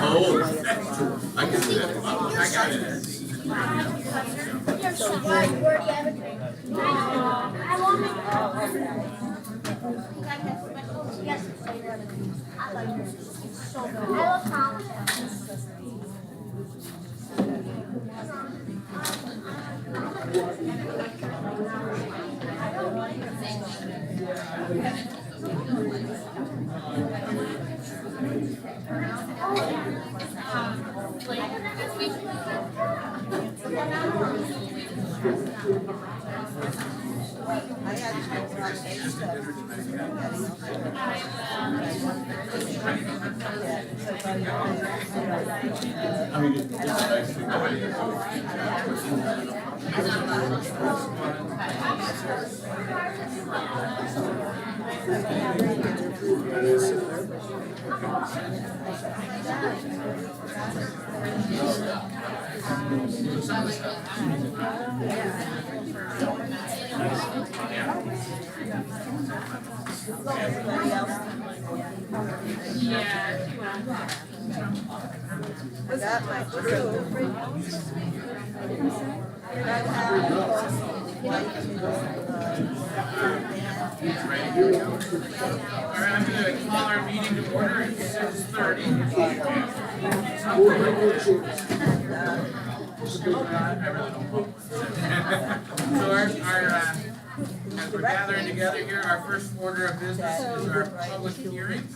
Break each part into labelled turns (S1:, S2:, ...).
S1: Oh, I got it. I got it.
S2: I got my
S1: All right, I'm going to call our meeting to order at 6:30. So as we're gathering together here, our first order of business is our public hearing.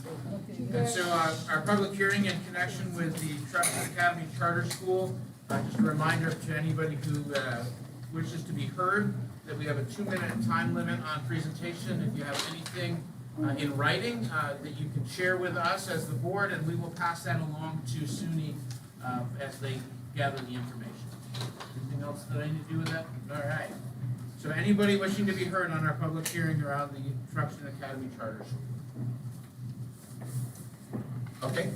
S1: And so our public hearing in connection with the Truxtun Academy Charter School, just a reminder to anybody who wishes to be heard that we have a 2-minute time limit on presentation. If you have anything in writing that you can share with us as the board, and we will pass that along to SUNY as they gather the information. Anything else that I need to do with that? All right. So anybody wishing to be heard on our public hearing around the Truxtun Academy Charter School? Okay.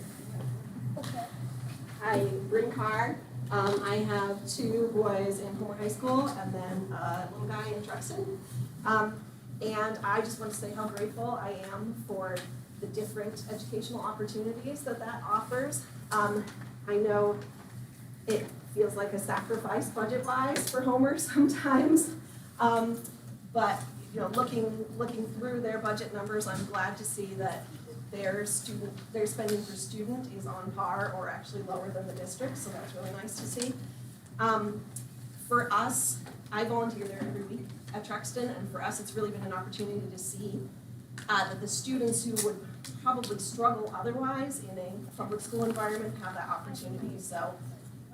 S3: Hi, Bryn Carr. I have 2 boys in Homer High School and then a little guy in Truxtun. And I just want to say how grateful I am for the different educational opportunities that offers. I know it feels like a sacrifice budget-wise for Homer sometimes. But looking through their budget numbers, I'm glad to see that their spending per student is on par or actually lower than the district, so that's really nice to see. For us, I volunteer there every week at Truxtun, and for us it's really been an opportunity to see that the students who would probably struggle otherwise in a public school environment have that opportunity. So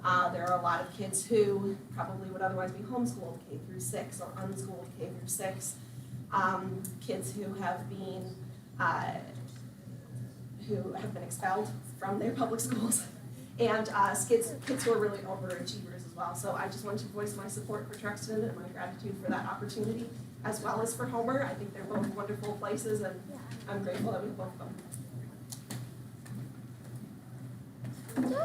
S3: there are a lot of kids who probably would otherwise be homeschooled K through 6 or unschooled K through 6, kids who have been expelled from their public schools, and kids who are really overachievers as well. So I just wanted to voice my support for Truxtun and my gratitude for that opportunity, as well as for Homer. I think they're both wonderful places, and I'm grateful that we both of them.
S1: Any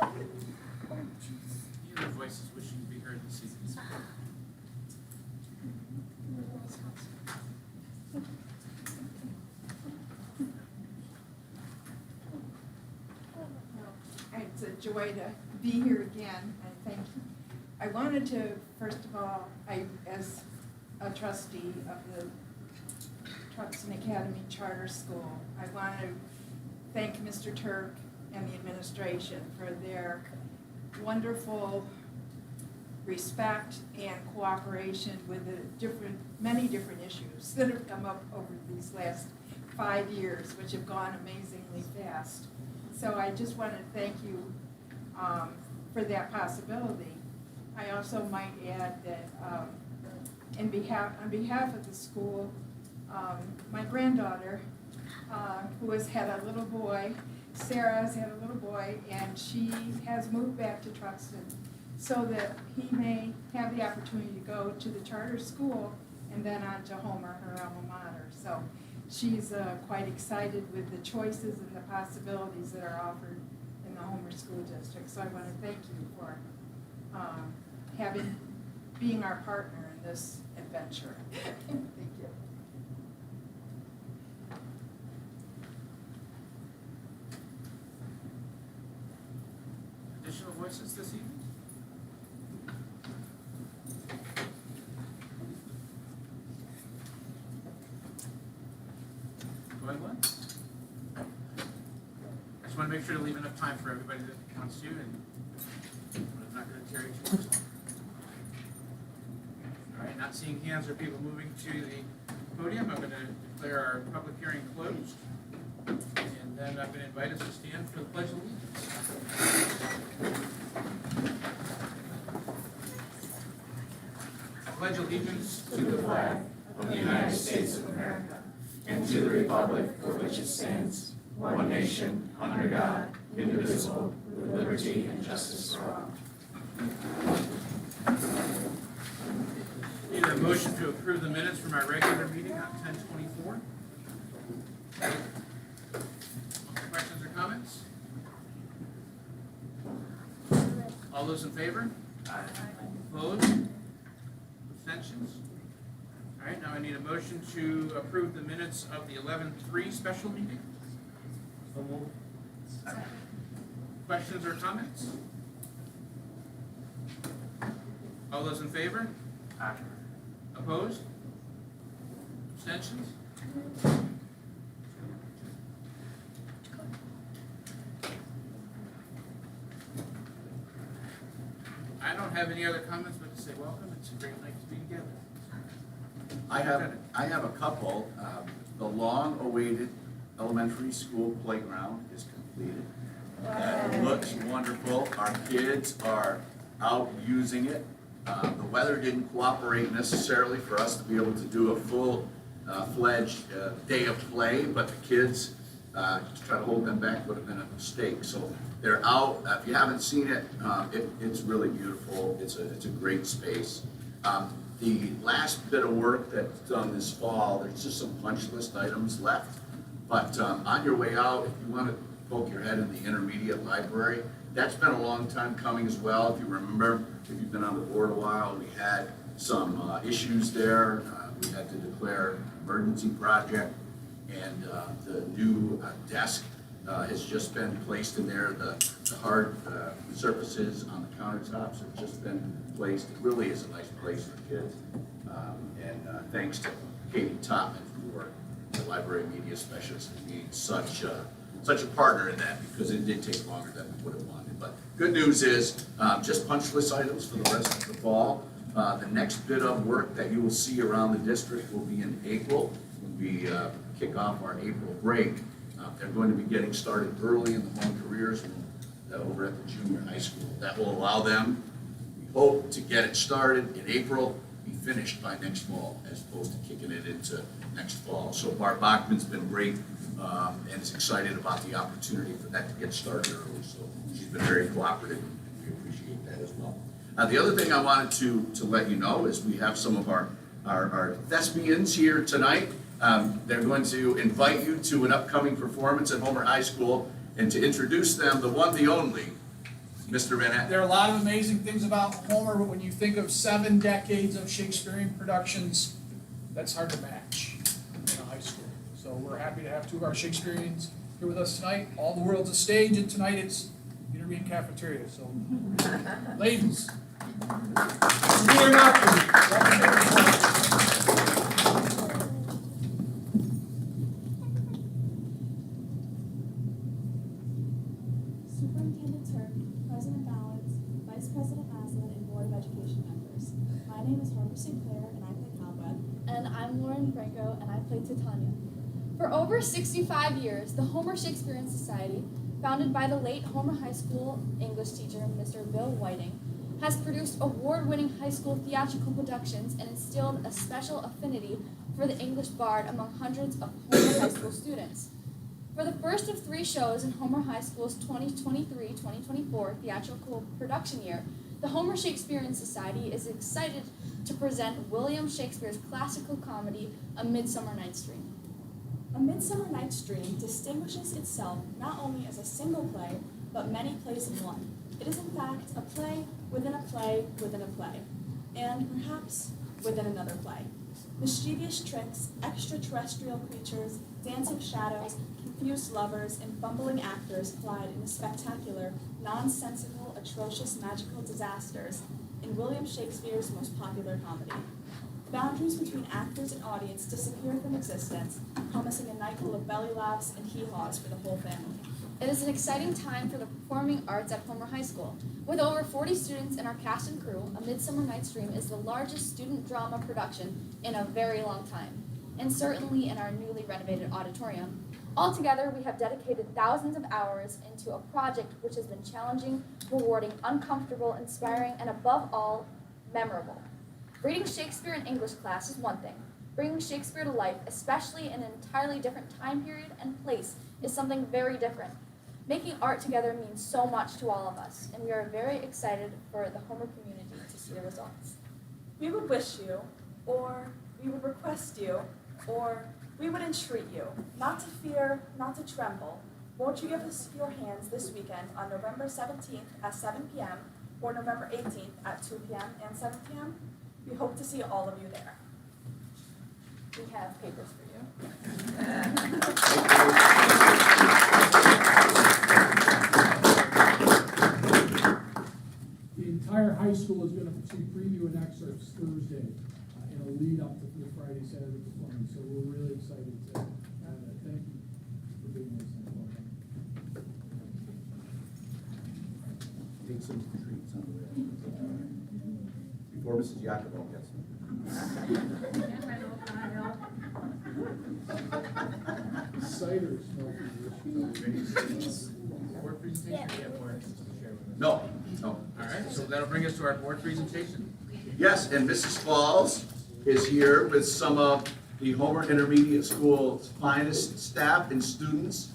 S1: other voices wishing to be heard this evening?
S2: It's a joy to be here again, and thank you. I wanted to, first of all, as a trustee of the Truxtun Academy Charter School, I want to thank Mr. Turk and the administration for their wonderful respect and cooperation with the many different issues that have come up over these last 5 years, which have gone amazingly fast. So I just want to thank you for that possibility. I also might add that on behalf of the school, my granddaughter, who has had a little boy, Sarah has had a little boy, and she has moved back to Truxton so that he may have the opportunity to go to the charter school and then on to Homer, her alma mater. So she's quite excited with the choices and the possibilities that are offered in the Homer School District. So I want to thank you for being our partner in this adventure. Thank you.
S1: Additional voices this evening? Going once? I just want to make sure to leave enough time for everybody that wants to, and I'm not going to carry too much. All right, not seeing hands or people moving to the podium, I'm going to declare our public hearing closed. And then I'm going to invite us to stand for the Pledge of Allegiance. I pledge allegiance to the flag
S4: of the United States of America and to the republic for which it stands, one nation, under God, indivisible, with liberty and justice for all.
S1: Need a motion to approve the minutes from our regular meeting on 10/24. Questions or comments? All those in favor?
S4: Aye.
S1: Opposed? Abstentions? All right, now I need a motion to approve the minutes of the 11/3 special meeting. Questions or comments? All those in favor?
S4: Aye.
S1: Opposed? Abstentions? I don't have any other comments but to say welcome. It's a great night to be together.
S5: I have a couple. The long-awaited elementary school playground is completed. It looks wonderful. Our kids are out using it. The weather didn't cooperate necessarily for us to be able to do a full-fledged day of play, but the kids, to try to hold them back would have been a mistake. So they're out. If you haven't seen it, it's really beautiful. It's a great space. The last bit of work that's done this fall, there's just some punch list items left. But on your way out, if you want to poke your head in the intermediate library, that's been a long time coming as well. If you remember, if you've been on the board a while, we had some issues there. We had to declare an emergency project, and the new desk has just been placed in there. The hard surfaces on the countertops have just been placed. It really is a nice place for kids. And thanks to Katie Topman, for the library media specialist, for being such a partner in that, because it did take longer than we would have wanted. But good news is, just punch list items for the rest of the fall. The next bit of work that you will see around the district will be in April, when we kick off our April break. They're going to be getting started early in the home careers over at the junior high school. That will allow them, we hope, to get it started in April, be finished by next fall, as opposed to kicking it into next fall. So Barb Bachman's been great and is excited about the opportunity for that to get started early. So she's been very cooperative, and we appreciate that as well. The other thing I wanted to let you know is we have some of our thespians here tonight. They're going to invite you to an upcoming performance at Homer High School, and to introduce them, the one, the only, Mr. Van Etten.
S6: There are a lot of amazing things about Homer, but when you think of 7 decades of Shakespearean productions, that's hard to match in a high school. So we're happy to have 2 of our Shakespeareans here with us tonight. All the World's a Stage, and tonight it's Intermediate Cafeteria. So, ladies, Julia Malcolm.
S7: Superintendent Turk, President Balance, Vice President Maslin, and Board of Education members. My name is Harper Sinclair, and I play Cobweb.
S8: And I'm Lauren Branco, and I play Titania. For over 65 years, the Homer Shakespearean Society
S7: founded by the late Homer High School English teacher, Mr. Bill Whiting, has produced award-winning high school theatrical productions and instilled a special affinity for the English Bard among hundreds of Homer High School students. For the first of 3 shows in Homer High School's 2023-2024 theatrical production year, the Homer Shakespearean Society is excited to present William Shakespeare's classical comedy, A Midsummer Night's Dream. A Midsummer Night's Dream distinguishes itself not only as a single play, but many plays in one. It is in fact a play within a play within a play, and perhaps within another play. Mischievous tricks, extraterrestrial creatures, dancing shadows, confused lovers, and fumbling actors collide in spectacular, nonsensical, atrocious magical disasters in William Shakespeare's most popular comedy. Boundaries between actors and audience disappear from existence, promising a night full of belly laughs and hee-haws for the whole family. It is an exciting time for the performing arts at Homer High School. With over 40 students in our cast and crew, A Midsummer Night's Dream is the largest student drama production in a very long time, and certainly in our newly renovated auditorium. Altogether, we have dedicated thousands of hours into a project which has been challenging, rewarding, uncomfortable, inspiring, and above all, memorable. Reading Shakespeare in English class is one thing. Bringing Shakespeare to life, especially in an entirely different time period and place, is something very different. Making art together means so much to all of us, and we are very excited for the Homer community to see the results.
S3: We would wish you, or we would request you, or we would entreat you, not to fear, not to tremble. Won't you give us your hands this weekend on November 17th at 7 p.m. or November 18th at 2 p.m. and 7 p.m.? We hope to see all of you there.
S7: We have papers for you.
S6: The entire high school is going to see preview and excerpts Thursday in a lead up to the Friday, Saturday performance. So we're really excited to have that. Thank you for being with us.
S5: Take some treats on the way. Before Mrs. Jacobo gets them.
S6: Ciders.
S1: Board presentation, we have more to share with us.
S5: No.
S1: All right, so that'll bring us to our board presentation.
S5: Yes, and Mrs. Falls is here with some of the Homer Intermediate School's finest staff and students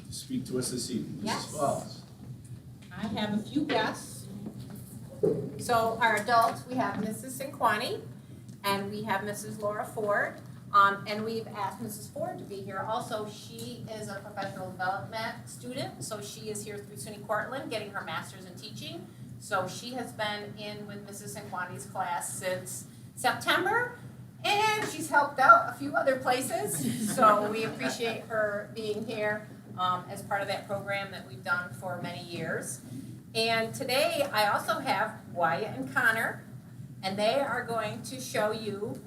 S5: to speak to us this evening.
S8: Yes.
S5: Mrs. Falls.
S8: I have a few guests. So our adults, we have Mrs. Sinquani, and we have Mrs. Laura Ford. And we've asked Mrs. Ford to be here also. She is a professional development student, so she is here through SUNY Cortland getting her master's in teaching. So she has been in with Mrs. Sinquani's class since September, and she's helped out a few other places. So we appreciate her being here as part of that program that we've done for many years. And today I also have Wyatt and Connor, and they are going to show you,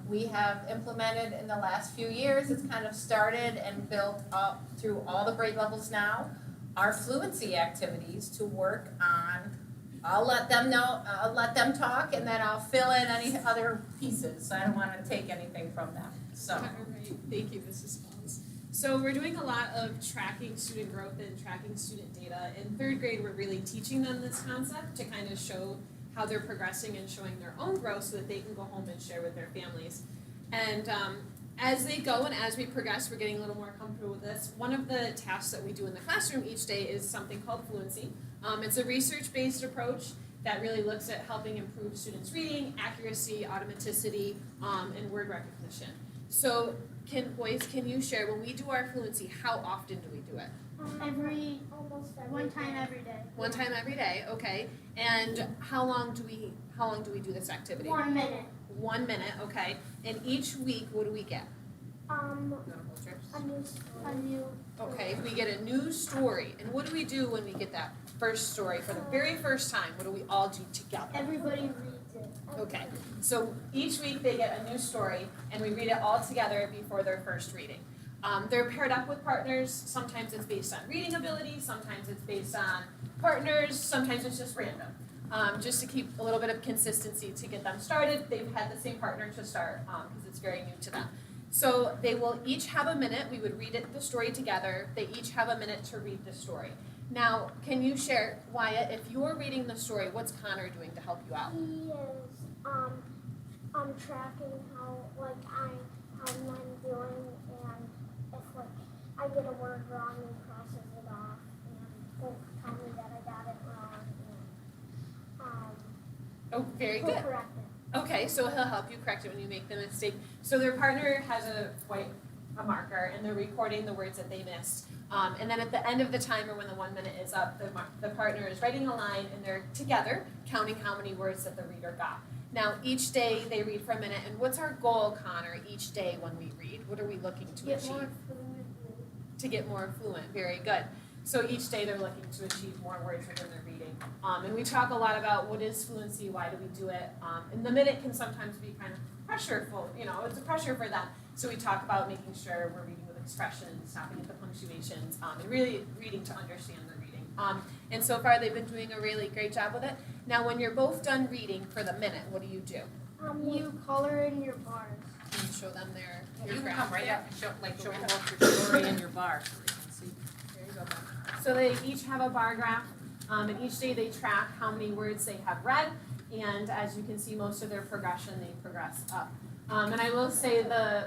S8: we have implemented in the last few years, it's kind of started and built up through all the grade levels now, our fluency activities to work on. I'll let them know, I'll let them talk, and then I'll fill in any other pieces. I don't want to take anything from them, so.
S9: All right, thank you, Mrs. Falls. So we're doing a lot of tracking student growth and tracking student data. In third grade, we're really teaching them this concept to kind of show how they're progressing and showing their own growth so that they can go home and share with their families. And as they go and as we progress, we're getting a little more comfortable with this. One of the tasks that we do in the classroom each day is something called fluency. It's a research-based approach that really looks at helping improve students' reading, accuracy, automaticity, and word recognition. So boys, can you share, when we do our fluency, how often do we do it?
S10: One time every day.
S9: One time every day, okay. And how long do we do this activity?
S10: 1 minute.
S9: 1 minute, okay. And each week, what do we get?
S10: A new.
S9: Okay, we get a new story. And what do we do when we get that first story for the very first time? What do we all do together?
S10: Everybody reads it.
S9: Okay, so each week they get a new story, and we read it all together before their first reading. They're paired up with partners. Sometimes it's based on reading ability, sometimes it's based on partners, sometimes it's just random. Just to keep a little bit of consistency to get them started. They've had the same partner to start because it's very new to them. So they will each have a minute, we would read the story together, they each have a minute to read the story. Now, can you share, Wyatt, if you're reading the story, what's Connor doing to help you out?
S10: He is tracking how I'm doing, and if I get a word wrong, he crosses it off and will tell me that I got it wrong, and
S9: Oh, very
S10: he'll
S9: good.
S10: correct it.
S9: Okay, so he'll help you correct it when you make the mistake. So their partner has a marker, and they're recording the words that they missed. And then at the end of the timer, when the 1 minute is up, the partner is writing a line, and they're together counting how many words that the reader got. Now, each day they read for a minute, and what's our goal, Connor, each day when we read? What are we looking to
S10: Get
S9: achieve?
S10: more fluent.
S9: To get more fluent, very good. So each day they're looking to achieve more words within their reading. And we talk a lot about what is fluency, why do we do it? And the minute can sometimes be kind of pressureful, it's a pressure for them. So we talk about making sure we're reading with expressions, stopping at the punctuations, and really reading to understand the reading. And so far they've been doing a really great job with it. Now when you're both done reading for the minute, what do?
S10: You color in your bars.
S9: Can you show them their
S8: You can
S9: graph
S8: come right
S9: there?
S8: up and show them both your story and your bar so they can see.
S9: There you go. So they each have a bar graph, and each day they track how many words they have read, and as you can see, most of their progression, they progress up. And I will say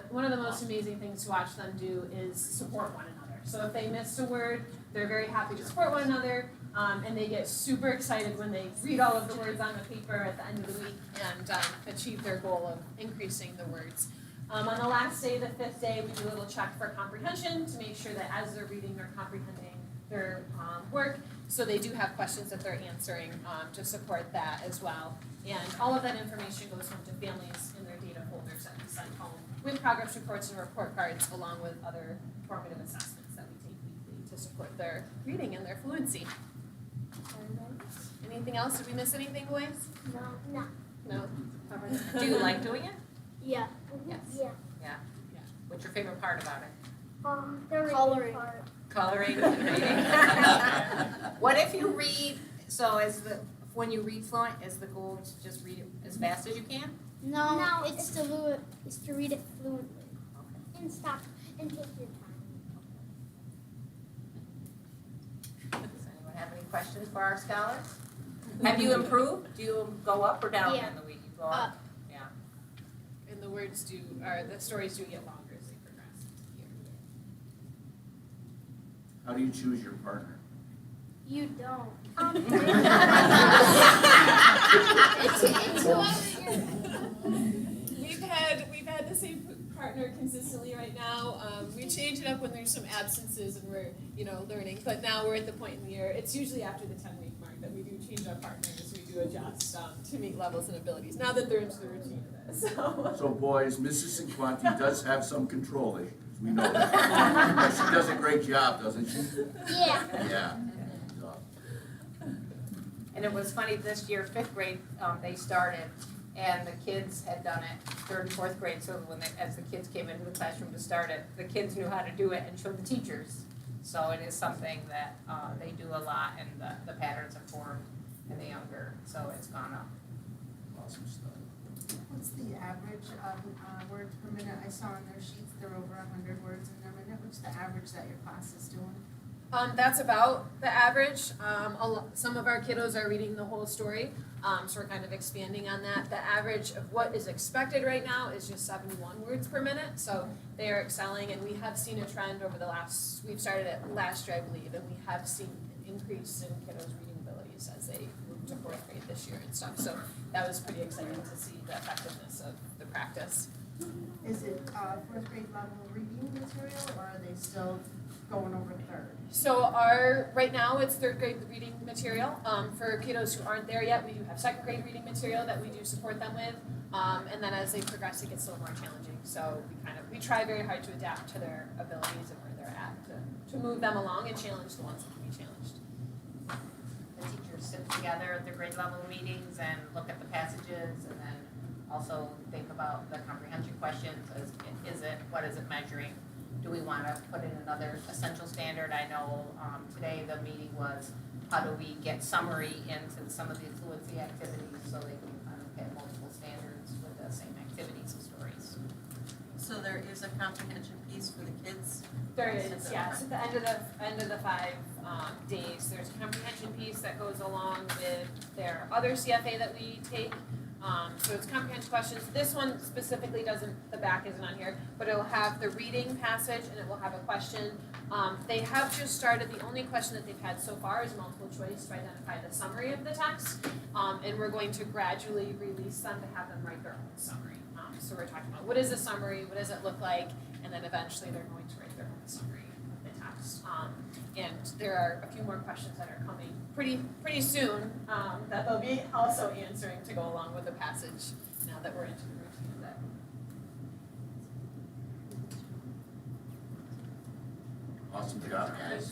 S9: one of the most amazing things to watch them do is support one another. So if they missed a word, they're very happy to support one another, and they get super excited when they read all of the words on the paper at the end of the week and achieve their goal of increasing the words. On the last day, the 5th day, we do a little check for comprehension to make sure that as they're reading, they're comprehending their work. So they do have questions that they're answering to support that as well. And all of that information goes home to families in their data folders that we send home with progress reports and report cards along with other formative assessments that we take weekly to support their reading and their fluency. Anything else? Did we miss anything, boys?
S10: No.
S9: No?
S8: Do you like doing it?
S10: Yeah.
S8: Yes.
S10: Yeah.
S8: What's your favorite part about it?
S10: The coloring part.
S8: Coloring and reading. What if you read, when you read fluent, is the goal to just read it as fast as you can?
S10: No, it's to read it fluently. And stop and take your time.
S8: Does anyone have any questions for our scholars? Have you improved? Do you go up or down in the week? You go up? Yeah.
S9: And the stories do get longer as they progress here.
S5: How do you choose your partner?
S10: You don't.
S9: We've had the same partner consistently right now. We change it up when there's some absences and we're learning. But now we're at the point in the year. It's usually after the 10-week mark that we do change our partners. We do adjust to meet levels and abilities. Now that they're into the routine of this.
S5: So boys, Mrs. Cinquanti does have some control issues. We know that. But she does a great job, doesn't she?
S10: Yeah.
S5: Yeah.
S8: And it was funny, this year, 5th grade, they started, and the kids had done it, 3rd and 4th grade, so as the kids came into the classroom to start it, the kids knew how to do it and showed the teachers. So it is something that they do a lot, and the patterns are formed in the younger, so it's gone up.
S5: Awesome stuff.
S11: What's the average of words per minute? I saw on their sheets they're over 100 words in their minute. What's the average that your class is doing?
S9: That's about the average. Some of our kiddos are reading the whole story, so we're kind of expanding on that. The average of what is expected right now is just 71 words per minute, so they are excelling, and we have seen a trend over we've started it last year, I believe, and we have seen an increase in kiddos' reading abilities as they move to 4th grade this year and stuff, so that was pretty exciting to see the effectiveness of the practice.
S11: Is it 4th grade level reading material, or are they still going over 3rd?
S9: So right now it's 3rd grade reading material. For kiddos who aren't there yet, we do have 2nd grade reading material that we do support them with. And then as they progress, it gets a little more challenging. So we try very hard to adapt to their abilities and where they're at to move them along and challenge the ones that can be challenged.
S8: The teachers sit together at their grade level meetings and look at the passages, and then also think about the comprehension questions. What is it measuring? Do we want to put in another essential standard? I know today the meeting was, how do we get summary into some of the fluency activities so they can kind of get multiple standards with the same activities and stories.
S12: So there is a comprehension piece for the kids?
S9: There is, yes, at the end of the 5 days, there's a comprehension piece that goes along with their other CFA that we take. So it's comprehension questions. This one specifically doesn't, the back isn't on here, but it'll have the reading passage and it will have a question. They have just started, the only question that they've had so far is multiple choice to identify the summary of the text. And we're going to gradually release them to have them write their own summary. So we're talking about what is a summary, what does it look like, and then eventually they're going to write their own summary of the text. And there are a few more questions that are coming pretty soon that they'll be also answering to go along with the passage now that we're into the routine of that.
S5: Awesome job, guys.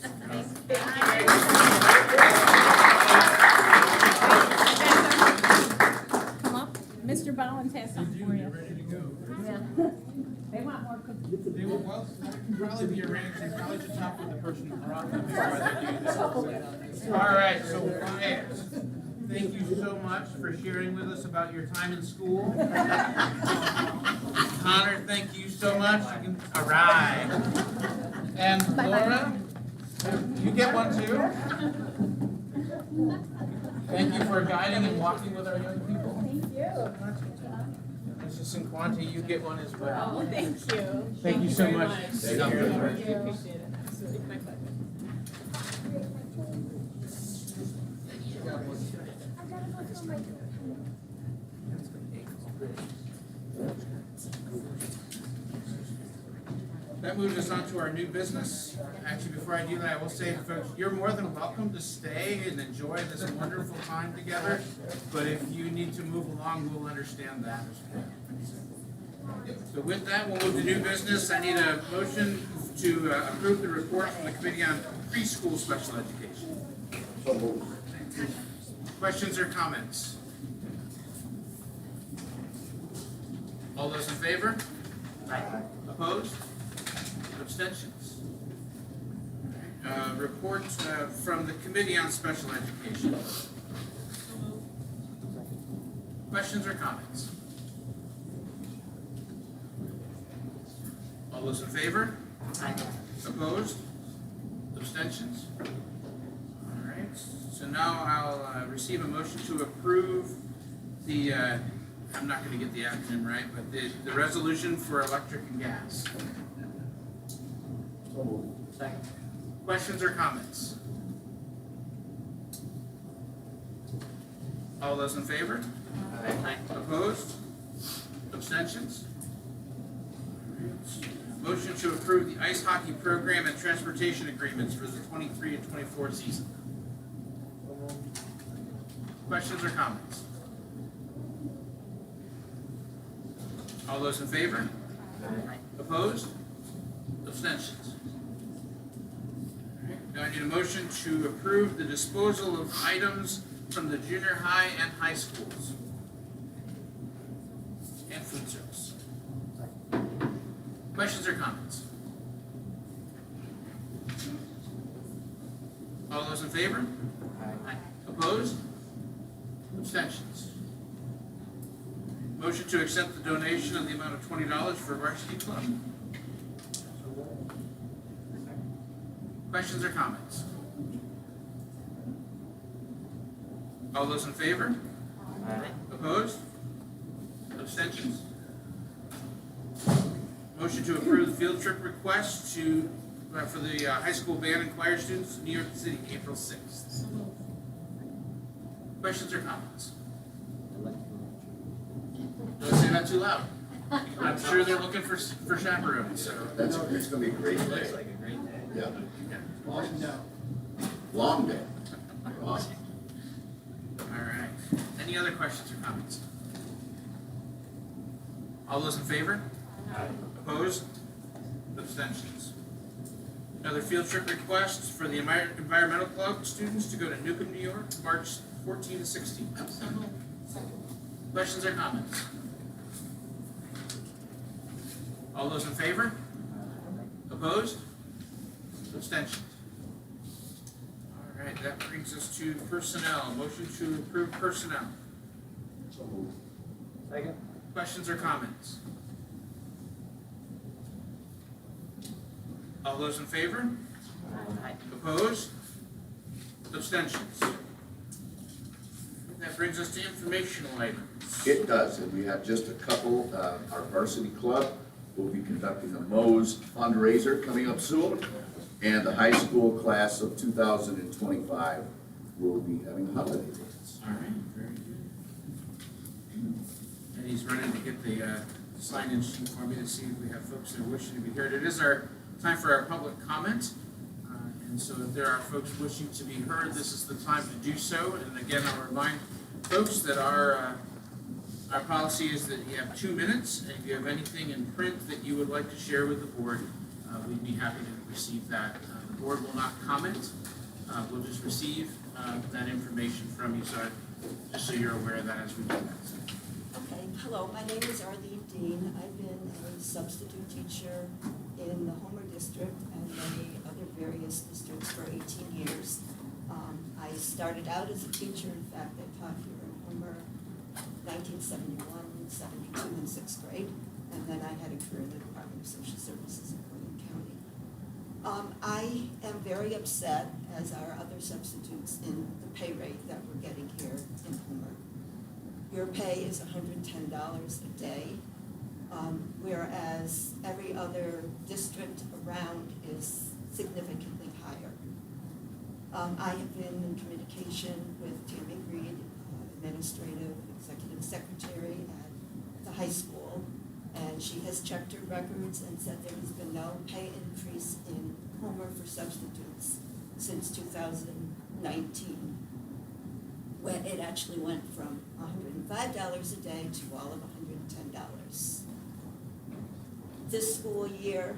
S8: Come up, Mr. Bollins has something for you.
S6: Ready to go.
S8: They want more cookies.
S1: They will, well, that can probably be arranged, they probably should talk with the person who brought them before they do this. All right, so Ryan, thank you so much for sharing with us about your time in school. Connor, thank you so much, you can, all right. And Laura, you get one too. Thank you for guiding and walking with our young people.
S9: Thank you.
S1: Mrs. Sinquanti, you get one as well.
S9: Oh, thank you.
S1: Thank you so
S9: very
S1: much.
S9: Thank
S1: Thank
S9: you.
S1: you.
S9: Appreciate it. Absolutely, my pleasure.
S10: I gotta go through my.
S1: That moves us on to our new business. Actually, before I do that, I will say, folks, you're more than welcome to stay and enjoy this wonderful time together. But if you need to move along, we'll understand that as well. So with that, we'll move to new business. I need a motion to approve the report from the Committee on Preschool Special Education. Questions or comments? All those in favor? Opposed? Abstentions? Report from the Committee on Special Education. Questions or comments? All those in favor? Opposed? Abstentions? All right, so now I'll receive a motion to approve the, I'm not gonna get the acronym right, but the resolution for electric and gas.
S4: Second.
S1: Questions or comments? All those in favor? Opposed? Abstentions? Motion to approve the ice hockey program and transportation agreements for the 23 and 24 season. Questions or comments? All those in favor? Opposed? Abstentions? Now I need a motion to approve the disposal of items from the junior high and high schools. And food service. Questions or comments? All those in favor? Opposed? Abstentions? Motion to accept the donation of the amount of $20 for Varsity Club. Questions or comments? All those in favor? Opposed? Abstentions? Motion to approve the field trip request to, for the high school band and choir students to New York City, April 6th. Questions or comments? Don't say that too loud. I'm sure they're looking for chaperones, so.
S5: It's gonna be a great day.
S4: Looks like a great day.
S5: Yeah.
S1: Yeah.
S5: Long day. Awesome.
S1: All right. Any other questions or comments? All those in favor? Opposed? Abstentions? Another field trip request for the Environmental Club students to go to Newcomb, New York, March 14 to 16. Questions or comments? All those in favor? Opposed? Abstentions? All right, that brings us to personnel. Motion to approve personnel.
S4: Second.
S1: Questions or comments? All those in favor?
S8: Aye.
S1: Opposed? Abstentions? That brings us to informational items.
S5: It does, and we have just a couple. Our varsity club will be conducting a Moe's fundraiser coming up soon, and the high school class of 2025 will be having a holiday dance.
S1: All right, very good. And he's running to get the sign-in sheet for me to see if we have folks that are wishing to be heard. It is our time for our public comment. And so if there are folks wishing to be heard, this is the time to do so. And again, I'll remind folks that our policy is that you have 2 minutes. And if you have anything in print that you would like to share with the board, we'd be happy to receive that. The board will not comment. We'll just receive that information from you, so just so you're aware of that as we do that.
S13: Okay, hello, my name is Arlene Dean. I've been a substitute teacher in the Homer district and many other various districts for 18 years. I started out as a teacher. In fact, I taught here in Homer 1971, 72, and 6th grade. And then I had a career in the Department of Social Services in Portland County. I am very upset, as are other substitutes, in the pay rate that we're getting here in Homer. Your pay is $110 a day, whereas every other district around is significantly higher. I have been in communication with Tammy Reed, administrative executive secretary at the high school, and she has checked her records and said there has been no pay increase in Homer for substitutes since 2019, when it actually went from $105 a day to all of $110. This school year,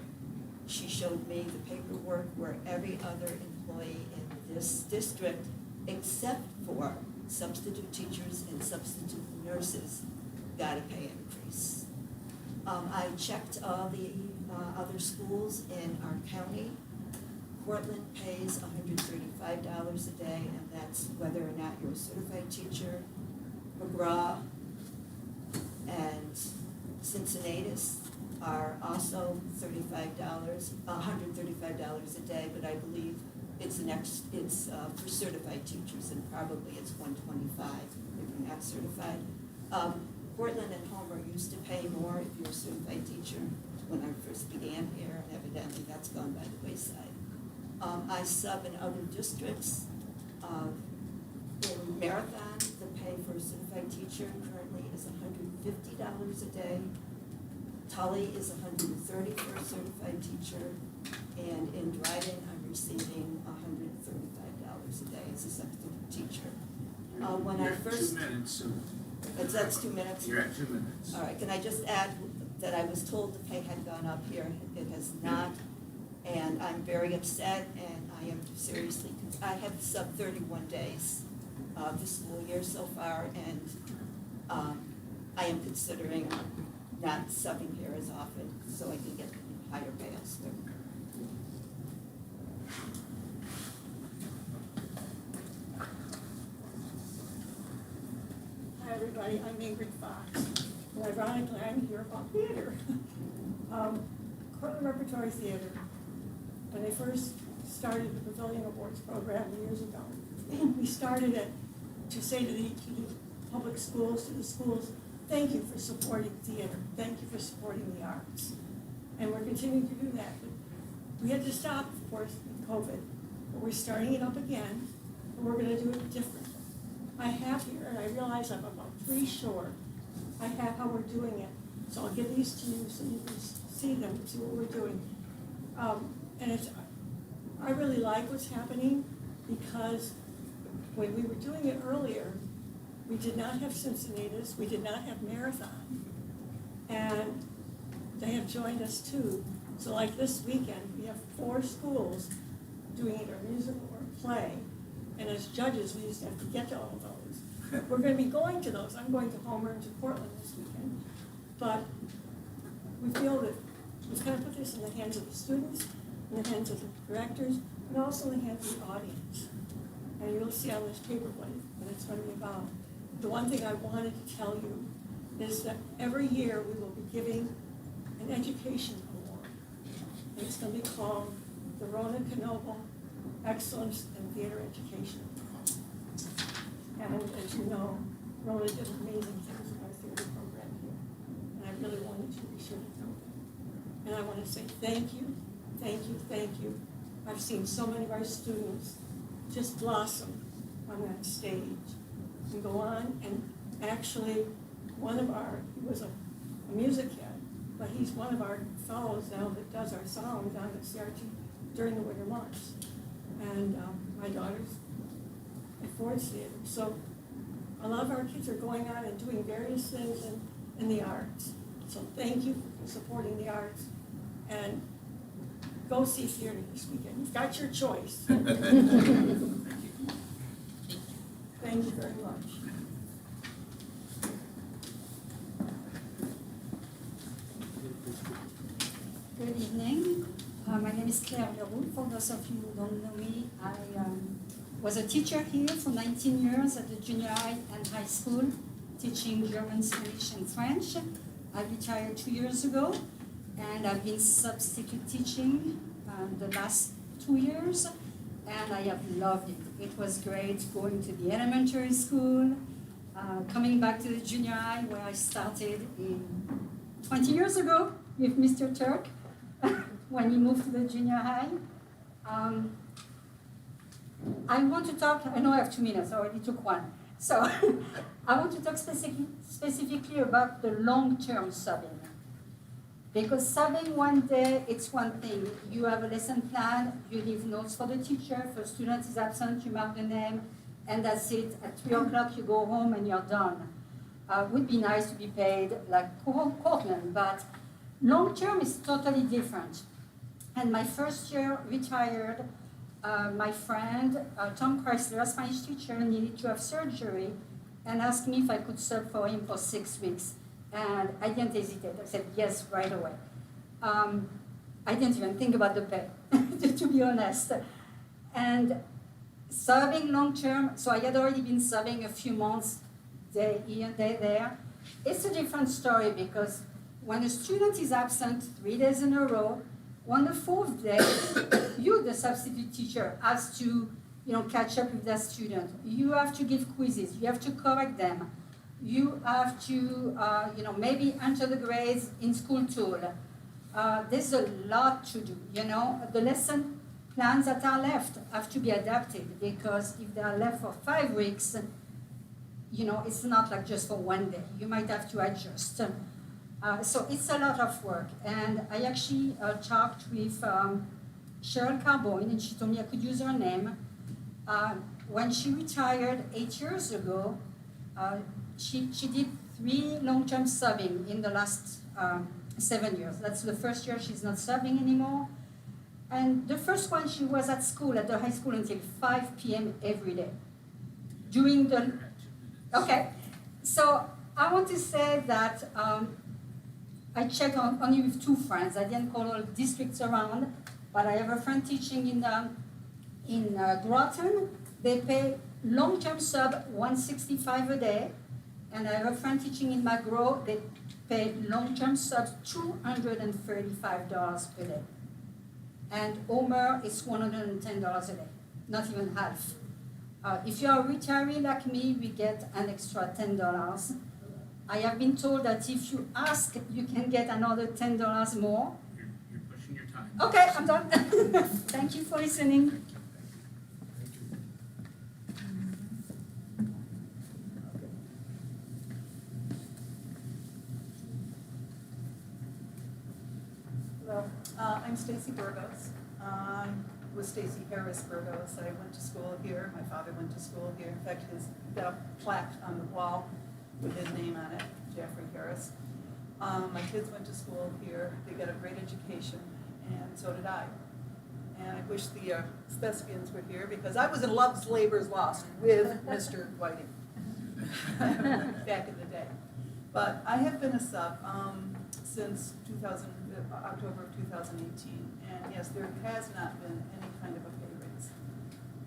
S13: she showed me the paperwork where every other employee in this district, except for substitute teachers and substitute nurses, got a pay increase. I checked all the other schools in our county. Portland pays $135 a day, and that's whether or not you're a certified teacher. McGraw and Cincinnatus are also $135 a day, but I believe it's for certified teachers, and probably it's $125 if you're not certified. Portland and Homer used to pay more if you're a certified teacher when I first began here, and evidently that's gone by the wayside. I sub in other districts. In Marathon, the pay for a certified teacher currently is $150 a day. Tully is $130 for a certified teacher, and in Dryden, I'm receiving $135 a day as a substitute teacher. When
S1: You're
S13: I
S1: at
S13: first,
S1: 2 minutes, so
S13: that's 2 minutes.
S1: you're at 2 minutes.
S13: All right, can I just add that I was told the pay had gone up here, it has not, and I'm very upset, and I am seriously, I have subbed 31 days this school year so far, and I am considering not subbing here as often, so I can get higher pay elsewhere.
S14: Hi, everybody, I'm Ingrid Fox, and ironically, I'm here about theater. Cortland Repertory Theater, when they first started the Pavilion Awards program years ago, we started it to say to the public schools, to the schools, thank you for supporting theater, thank you for supporting the arts. And we're continuing to do that. But we had to stop, of course, with COVID, but we're starting it up again, and we're gonna do it differently. I have here, and I realize I'm about 3 short, I have how we're doing it, so I'll give these to you so you can see them, see what we're doing. And I really like what's happening, because when we were doing it earlier, we did not have Cincinnatus, we did not have Marathon, and they have joined us too. So like this weekend, we have 4 schools doing either a musical or a play, and as judges, we used to have to get to all of those. We're gonna be going to those. I'm going to Homer and to Portland this weekend, but we feel that we've kind of put this in the hands of the students, in the hands of the directors, and also in the hands of the audience. And you'll see on this paper what it's going to be about. The one thing I wanted to tell you is that every year we will be giving an education award. It's gonna be called the Rona Knoebel Excellence in Theater Education. And as you know, Rona did amazing things in our theater program here. And I really wanted you to be sure to know that. And I want to say thank you, thank you, thank you. I've seen so many of our students just blossom on that stage and go on. And actually, he was a music head, but he's one of our fellows now that does our sound down at CRT during the winter months. And my daughter's at Ford's Theater. So a lot of our kids are going on and doing various things in the arts. So thank you for supporting the arts. And go see theater this weekend. You've got your choice. Thank you very much.
S15: Good evening. My name is Claire Leroux. For those of you who don't know me, I was a teacher here for 19 years at the junior high and high school, teaching German, Spanish, and French. I retired 2 years ago, and I've been substitute teaching the last 2 years, and I have loved it. It was great going to the elementary school, coming back to the junior high where I started 20 years ago with Mr. Turk when he moved to the junior high. I want to talk, I know I have 2 minutes, I already took one. So I want to talk specifically about the long-term subbing. Because subbing one day, it's one thing. You have a lesson plan, you leave notes for the teacher. If a student is absent, you mark the name, and that's it. At 3 o'clock, you go home and you're done. Would be nice to be paid like Cortland, but long-term is totally different. And my first year retired, my friend, Tom Chrysler, a Spanish teacher, needed to have surgery and asked me if I could sub for him for 6 weeks. And I didn't hesitate. I said yes right away. I didn't even think about the pay, to be honest. And subbing long-term, so I had already been subbing a few months, day here, day there. It's a different story because when a student is absent 3 days in a row, on the 4th day, you, the substitute teacher, has to catch up with that student. You have to give quizzes. You have to correct them. You have to, maybe enter the grades in school tool. There's a lot to do, The lesson plans that are left have to be adapted because if they are left for 5 weeks, it's not like just for one day. You might have to adjust. So it's a lot of work. And I actually talked with Cheryl Carboyne, and she told me I could use her name. When she retired 8 years ago, she did 3 long-term subbing in the last 7 years. That's the first year she's not subbing anymore. And the first one, she was at school, at the high school, until 5 p.m. every day. Okay. So I want to say that I checked only with 2 friends. I didn't call all districts around, but I have a friend teaching in Groton. They pay long-term sub $165 a day, and I have a friend teaching in McGraw. They pay long-term subs $235 per day, and Homer is $110 a day, not even half. If you are a retiree like me, we get an extra $10. I have been told that if you ask, you can get another $10 more.
S1: You're pushing your time.
S15: Okay, I'm done. Thank you for listening.
S16: Hello, I'm Stacy Burgos. With Stacy Harris Burgos. I went to school here. My father went to school here. In fact, he's got a plaque on the wall with his name on it, Jeffrey Harris. My kids went to school here. They got a great education, and so did I. And I wish the Thespians were here because I was in Love's Labor's Lost with Mr. Whiting back in the day. But I have been a sub since October of 2018. And yes, there has not been any kind of a pay raise.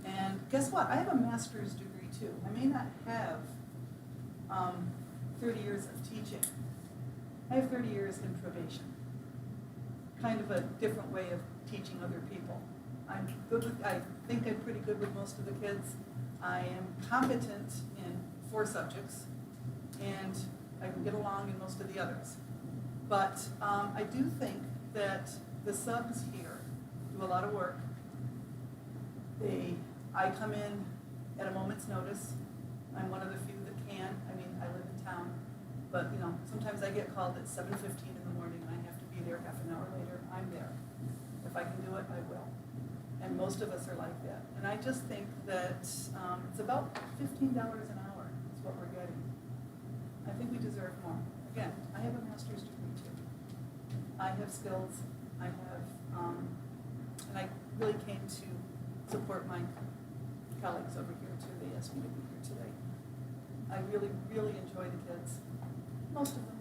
S16: And guess what? I have a master's degree too. I may not have 30 years of teaching. I have 30 years in probation. kind of a different way of teaching other people. I think I'm pretty good with most of the kids. I am competent in 4 subjects, and I can get along in most of the others. But I do think that the subs here do a lot of work. I come in at a moment's notice. I'm one of the few that can. I mean, I live in town, but you know, sometimes I get called at 7:15 in the morning and I have to be there half an hour later. I'm there. If I can do it, I will. And most of us are like that. And I just think that it's about $15 an hour is what we're getting. I think we deserve more. Again, I have a master's degree too. I have skills. I have, and I really came to support my colleagues over here too. They asked me to be here today. I really, really enjoy the kids, most of them.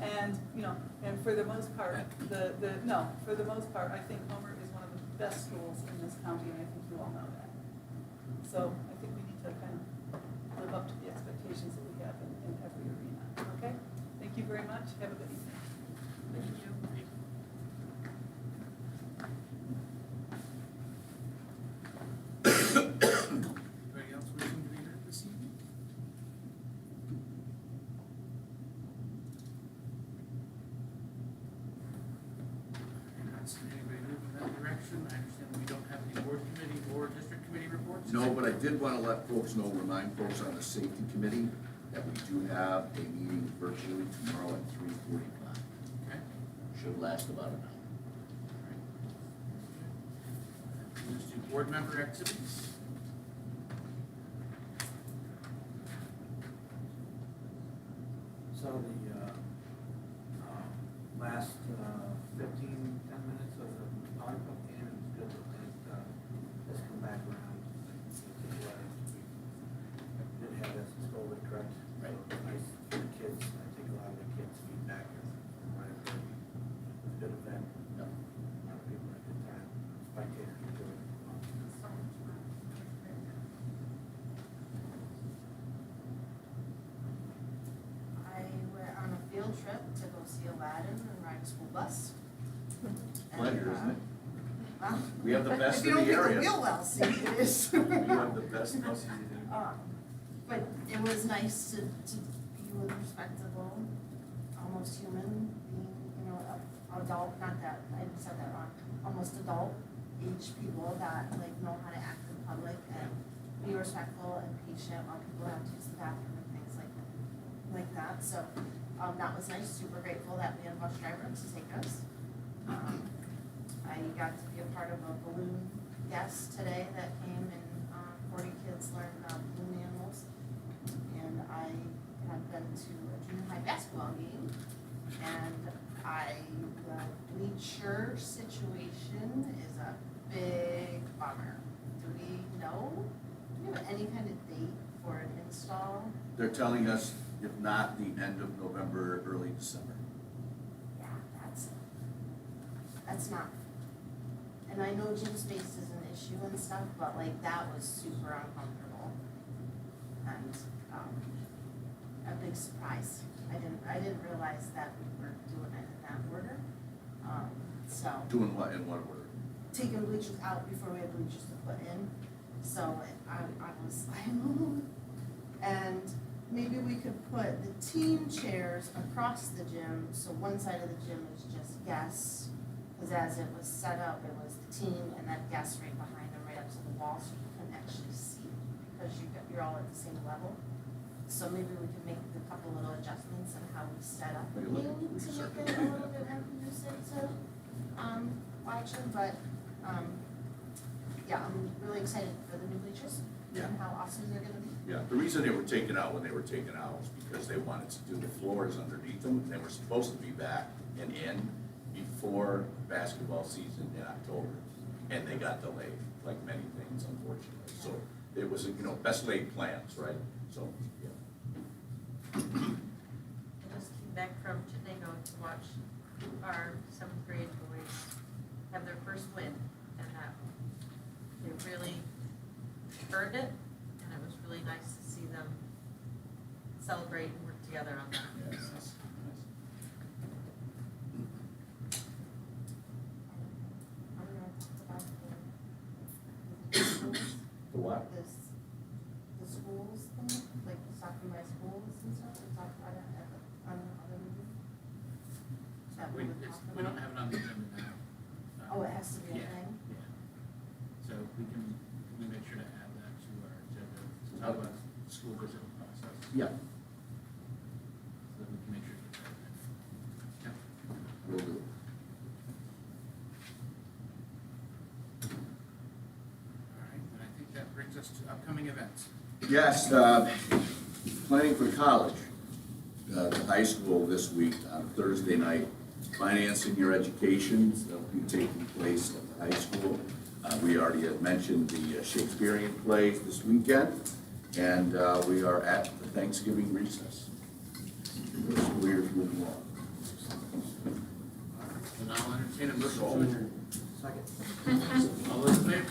S16: And, you know, and for the most part, for the most part, I think Homer is one of the best schools in this county, and I think you all know that. So I think we need to kind of live up to the expectations that we have in every arena, okay? Thank you very much. Have a good evening.
S1: Thank you. Anybody else wishing to be heard this evening? I'm not seeing anybody move in that direction. I understand we don't have any board committee or district committee reports.
S5: No, but I did want to let folks know, remind folks on the safety committee that we do have a meeting virtually tomorrow at 3:45.
S1: Okay.
S5: Should last about an hour.
S1: Let's do board member activities.
S17: So the last 10 minutes of the lollipop game, it was good that it has come back around. We did have this, it's over correct.
S5: Right.
S17: So it's nice for the kids. I think a lot of the kids' feedback is what I've heard. It was a good event.
S5: Yep.
S17: A lot of people had a good time. Spectators enjoyed it.
S11: I went on a field trip to go see Aladdin and ride a school bus.
S5: Pleasure, isn't it?
S11: Well,
S5: We have the best
S11: if you
S5: in
S11: don't
S5: the
S11: think
S5: area.
S11: the wheel well, see, it is.
S5: We have the best buses in the
S11: But it was nice to be with respectable, almost human, being, you know, adult, not that, I said that wrong, almost adult age people that like know how to act in public and be respectful and patient while people have to use the bathroom and things like that. So, that was nice, super grateful that we had a bus driver to take us. I got to be a part of a balloon guest today that came and 40 kids learned balloon animals. And I have been to a junior high basketball game. And the bleacher situation is a big bummer. Do we know? Do we have any kind of date for an install?
S5: They're telling us, if not, the end of November, early December.
S11: Yeah, that's not. And I know gym space is an issue and stuff, but like that was super uncomfortable. And a big surprise. I didn't realize that we were doing it in that order. So
S5: Doing what, in what order?
S11: taking bleachers out before we had bleachers to put in. So I was like, and maybe we could put the team chairs across the gym, so one side of the gym is just guests. Because as it was set up, it was the team and then guests right behind them, right up to the wall, so you couldn't actually see because you're all at the same level. So maybe we can make a couple little adjustments in how we set up the game to make it a little bit more conducive to watching, but yeah, I'm really excited for the new bleachers and how awesome they're gonna be.
S5: Yeah, the reason they were taken out when they were taken out was because they wanted to do the floors underneath them. They were supposed to be back and in before basketball season in October. And they got delayed, like many things, unfortunately. So it was, best laid plans, right? So, yeah.
S12: I just came back from Chenango to watch our 7th grade boys have their first win, and they really earned it, and it was really nice to see them celebrate and work together on that.
S5: Yes.
S11: like stopping by schools and stuff, and talk about it at the, on the other meeting? Is that what we're talking
S1: We don't
S11: about?
S1: have it on the agenda now.
S11: Oh, it has to be a
S1: Yeah.
S11: thing?
S1: Yeah. So can we make sure to add that to our agenda, to talk about school visit process?
S5: Yeah.
S1: So that we can make sure to get that in. Yeah.
S5: Will do.
S1: All right, then I think that brings us to upcoming events.
S5: Yes, planning for college, the high school this week on Thursday night, financing your education, that'll be taking place at the high school. We already had mentioned the Shakespearean plays this weekend, and we are at the Thanksgiving recess. The school year's moving along.
S1: And I'll entertain a motion to adjourn.
S17: Second.
S1: All those in favor?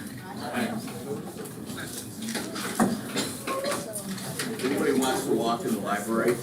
S5: Anybody wants to walk in the library?